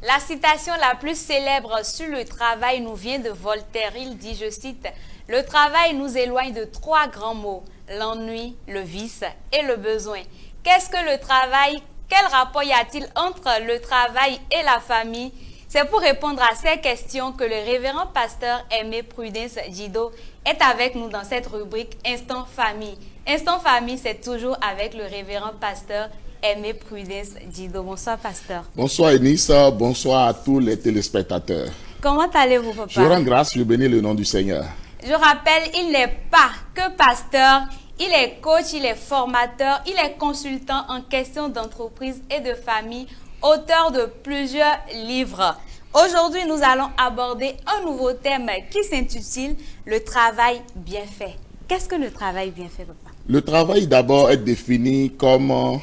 La citation la plus célèbre sur le travail nous vient de Voltaire. Il dit, je cite, « Le travail nous éloigne de trois grands mots, l'ennui, le vice et le besoin. » Qu'est-ce que le travail? Quel rapport y a-t-il entre le travail et la famille? C'est pour répondre à ces questions que le révérend pasteur Aimé Prudence Djido est avec nous dans cette rubrique Instant Famille. Instant Famille, c'est toujours avec le révérend pasteur Aimé Prudence Djido. Bonsoir, pasteur. Bonsoir, Enissa. Bonsoir à tous les téléspectateurs. Comment allez-vous, papa? Je rends grâce, je bénis le nom du Seigneur. Je rappelle, il n'est pas que pasteur, il est coach, il est formateur, il est consultant en questions d'entreprise et de famille, auteur de plusieurs livres. Aujourd'hui, nous allons aborder un nouveau thème qui s'intitule « Le travail bien fait ». Qu'est-ce que le travail bien fait, papa? Le travail d'abord est défini comme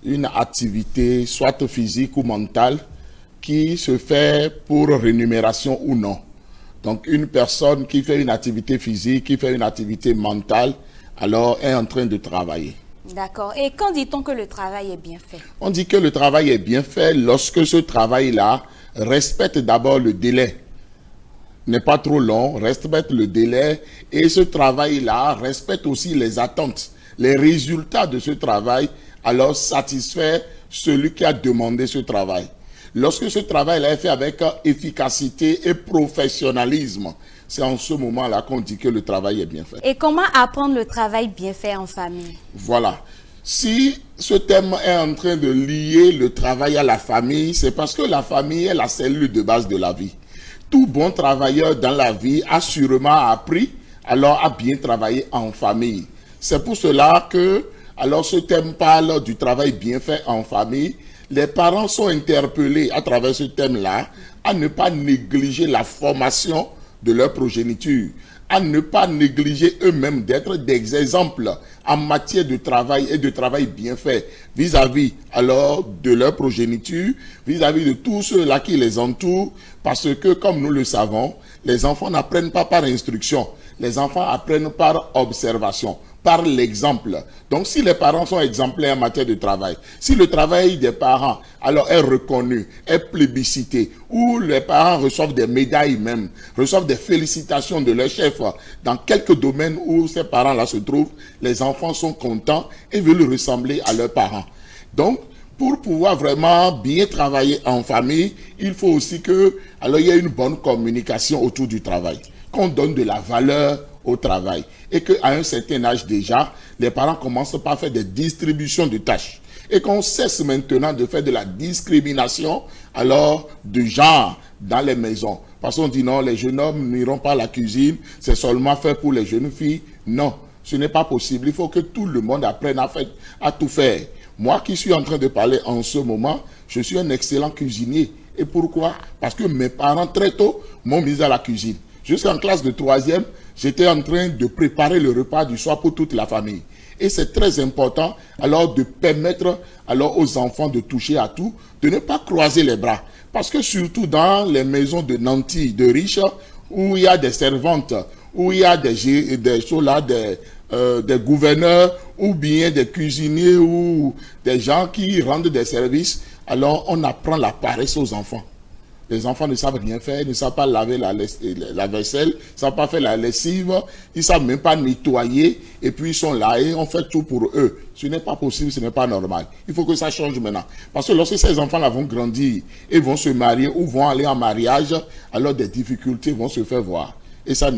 une activité, soit physique ou mentale, qui se fait pour rémunération ou non. Donc une personne qui fait une activité physique, qui fait une activité mentale, alors est en train de travailler. D'accord. Et quand dit-on que le travail est bien fait? On dit que le travail est bien fait lorsque ce travail-là respecte d'abord le délai. N'est pas trop long, respecte le délai et ce travail-là respecte aussi les attentes. Les résultats de ce travail, alors satisfait celui qui a demandé ce travail. Lorsque ce travail est fait avec efficacité et professionnalisme, c'est en ce moment-là qu'on dit que le travail est bien fait. Et comment apprendre le travail bien fait en famille? Voilà. Si ce thème est en train de lier le travail à la famille, c'est parce que la famille est la cellule de base de la vie. Tout bon travailleur dans la vie a sûrement appris, alors à bien travailler en famille. C'est pour cela que, alors ce thème parle du travail bien fait en famille. Les parents sont interpellés à travers ce thème-là à ne pas négliger la formation de leur progéniture, à ne pas négliger eux-mêmes d'être des exemples en matière de travail et de travail bien fait vis-à-vis alors de leur progéniture, vis-à-vis de tous ceux-là qui les entourent, parce que comme nous le savons, les enfants n'apprennent pas par instruction, les enfants apprennent par observation, par l'exemple. Donc si les parents sont exemplaires en matière de travail, si le travail des parents alors est reconnu, est plébiscité, ou les parents reçoivent des médailles même, reçoivent des félicitations de leur chef dans quelques domaines où ces parents-là se trouvent, les enfants sont contents et veulent ressembler à leurs parents. Donc, pour pouvoir vraiment bien travailler en famille, il faut aussi que, alors il y ait une bonne communication autour du travail, qu'on donne de la valeur au travail et qu'à un certain âge déjà, les parents commencent par faire des distributions de tâches et qu'on cesse maintenant de faire de la discrimination alors de genre dans les maisons. Parce qu'on dit non, les jeunes hommes n'iront pas à la cuisine, c'est seulement fait pour les jeunes filles. Non, ce n'est pas possible. Il faut que tout le monde apprenne à tout faire. Moi qui suis en train de parler en ce moment, je suis un excellent cuisinier. Et pourquoi? Parce que mes parents très tôt m'ont mis à la cuisine. Jusqu'en classe de 3e, j'étais en train de préparer le repas du soir pour toute la famille. Et c'est très important alors de permettre alors aux enfants de toucher à tout, de ne pas croiser les bras. Parce que surtout dans les maisons de nantis, de riches, où il y a des servantes, où il y a des gouverneurs, ou bien des cuisiniers, ou des gens qui rendent des services, alors on apprend la paresse aux enfants. Les enfants ne savent rien faire, ne savent pas laver la vaisselle, ne savent pas faire la lessive, ils ne savent même pas nettoyer, et puis ils sont là et on fait tout pour eux. Ce n'est pas possible, ce n'est pas normal. Il faut que ça change maintenant. Parce que lorsque ces enfants-là vont grandir et vont se marier ou vont aller en mariage, alors des difficultés vont se faire voir. Et ça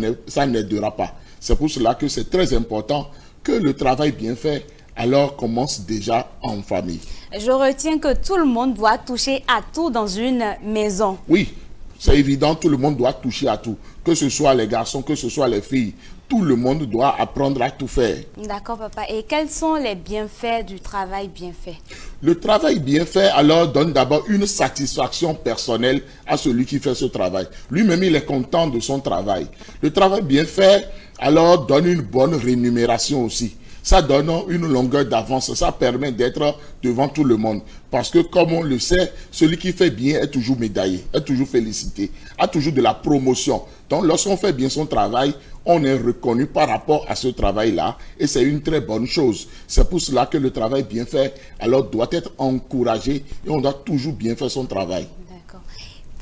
n'aidera pas. C'est pour cela que c'est très important que le travail bien fait alors commence déjà en famille. Je retiens que tout le monde doit toucher à tout dans une maison. Oui, c'est évident, tout le monde doit toucher à tout. Que ce soit les garçons, que ce soit les filles. Tout le monde doit apprendre à tout faire. D'accord, papa. Et quels sont les bienfaits du travail bien fait? Le travail bien fait, alors, donne d'abord une satisfaction personnelle à celui qui fait ce travail. Lui-même, il est content de son travail. Le travail bien fait, alors, donne une bonne rémunération aussi. Ça donne une longueur d'avance, ça permet d'être devant tout le monde. Parce que comme on le sait, celui qui fait bien est toujours médaillé, est toujours félicité, a toujours de la promotion. Donc lorsqu'on fait bien son travail, on est reconnu par rapport à ce travail-là et c'est une très bonne chose. C'est pour cela que le travail bien fait alors doit être encouragé et on doit toujours bien faire son travail. D'accord.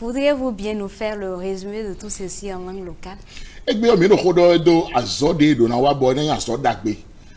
Voudriez-vous bien nous faire le résumé de tout ceci en langue locale? Egbe mi do xodo do azode do na wa bo na aso dagbe.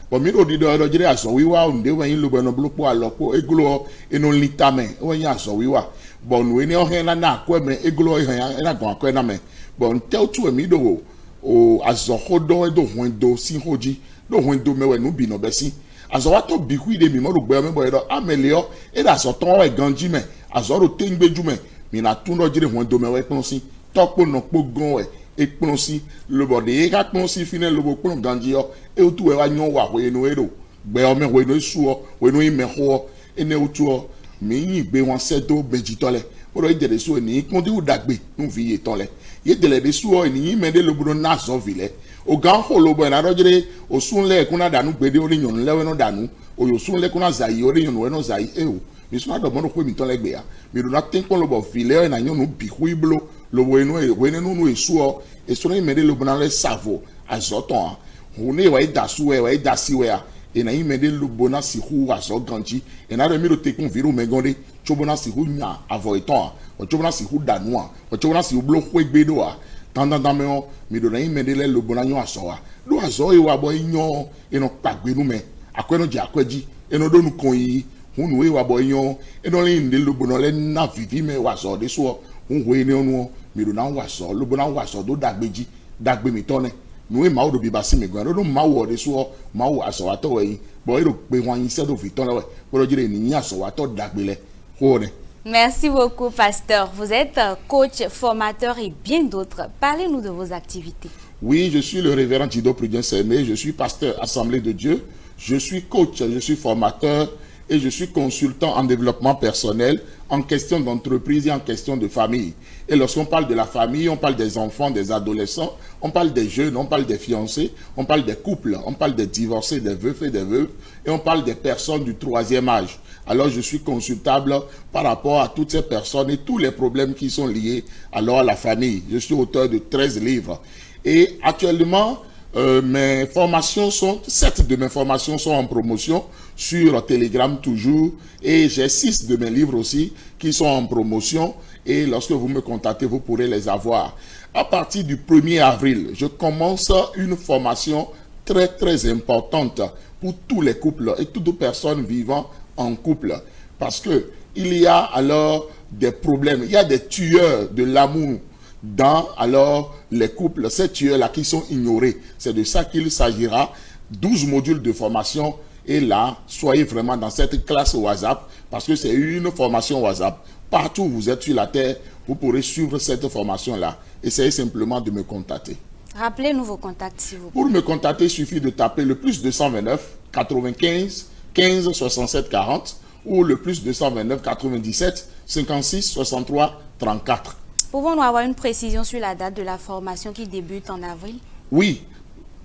Bo mi do di do jire aso wiwa unde wen yin lugbo no blopo alopo eglo eno litame wen yin aso wiwa. Bo nu eni o hen na akwa me eglo hen na gon akwa na me. Bo nte otu mi do o azo xodo do hwendo si hoji do hwendo mewe nu bi no besi. Azo wa to bi hu de mi mo do gbe me bo do amelio e da so ton we ganji me azo ro tengbeju me mi na tun do jire hwendo mewe pon si topo no pogon we e pon si lobo de ka pon si fine lobo pon ganji yo e otu we wa nyon wa we no ero gbe o me we no su o we no ime ho ene otu o mi yin gbe won seto beji tole o do ide de su ni pon di u dagbe nu fi ye tole ye de le de su o ni yin me de lobo na so vile o gan ho lobo na do jire o sun le kun na danu gbe de ori yon lewe no danu o yo sun le kun na zayi ori yon we no zayi e o mi sun ado mo no pe mi tole gbe ya mi do na tin pon lobo vile na yon nu bi hu iblo lobo enu e we nu esu o esu na imede lobo na le savo azoton hune wa idasu we wa idasi we a e na imede lobo na si hu azo ganji e na re mi do te kun viru megonde chobo na si hu nya avo eton o chobo na si hu danu a o chobo na si hu blo hu egbedo a tandanda me o mi do na imede le lobo na nyo aso a lo azo e wa bo inyo eno pagbe nu me akweno je akweji eno do nu kon yi hunu we wa bo inyo eno le inde lobo na le na vivi me wa so de so we ni onu mi do na wa so lobo na wa so do dagbeji dagbe mi tone nu e ma o do bi ba si mi gan do ma wo de so ma wo aso wa to we bo e do pe wan yin se do fi ton le we bo do jire ni yin aso wa to dagbe le ho ne. Merci beaucoup, pasteur. Vous êtes coach, formateur et bien d'autres. Parlez-nous de vos activités. Oui, je suis le révérend Dido Prudence Aimé, je suis pasteur Assemblée de Dieu, je suis coach, je suis formateur et je suis consultant en développement personnel, en question d'entreprise et en question de famille. Et lorsqu'on parle de la famille, on parle des enfants, des adolescents, on parle des jeunes, on parle des fiancés, on parle des couples, on parle des divorcés, des veufs et des veuves, et on parle des personnes du troisième âge. Alors je suis consultable par rapport à toutes ces personnes et tous les problèmes qui sont liés alors à la famille. Je suis auteur de 13 livres. Et actuellement, mes formations sont, 7 de mes formations sont en promotion sur Telegram toujours, et j'ai 6 de mes livres aussi qui sont en promotion, et lorsque vous me contactez, vous pourrez les avoir. À partir du 1er avril, je commence une formation très très importante pour tous les couples et toutes les personnes vivant en couple, parce que il y a alors des problèmes, il y a des tueurs de l'amour dans alors les couples, ces tueurs-là qui sont ignorés. C'est de ça qu'il s'agira. 12 modules de formation, et là, soyez vraiment dans cette classe WhatsApp, parce que c'est une formation WhatsApp. Partout où vous êtes sur la terre, vous pourrez suivre cette formation-là. Essayez simplement de me contacter. Rappelez-nous vos contacts, s'il vous plaît. Pour me contacter, il suffit de taper le plus 229 95 15 67 40 ou le plus 229 97 56 63 34. Pouvons-nous avoir une précision sur la date de la formation qui débute en avril? Oui,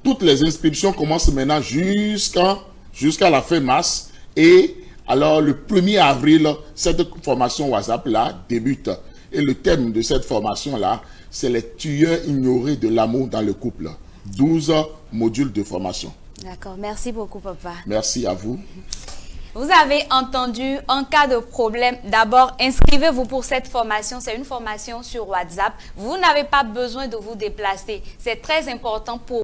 toutes les inscriptions commencent maintenant jusqu'à la fin mars, et alors le 1er avril, cette formation WhatsApp-là débute. Et le thème de cette formation-là, c'est les tueurs ignorés de l'amour dans le couple. 12 modules de formation. D'accord, merci beaucoup, papa. Merci à vous. Vous avez entendu, en cas de problème, d'abord inscrivez-vous pour cette formation. C'est une formation sur WhatsApp. Vous n'avez pas besoin de vous déplacer. C'est très important pour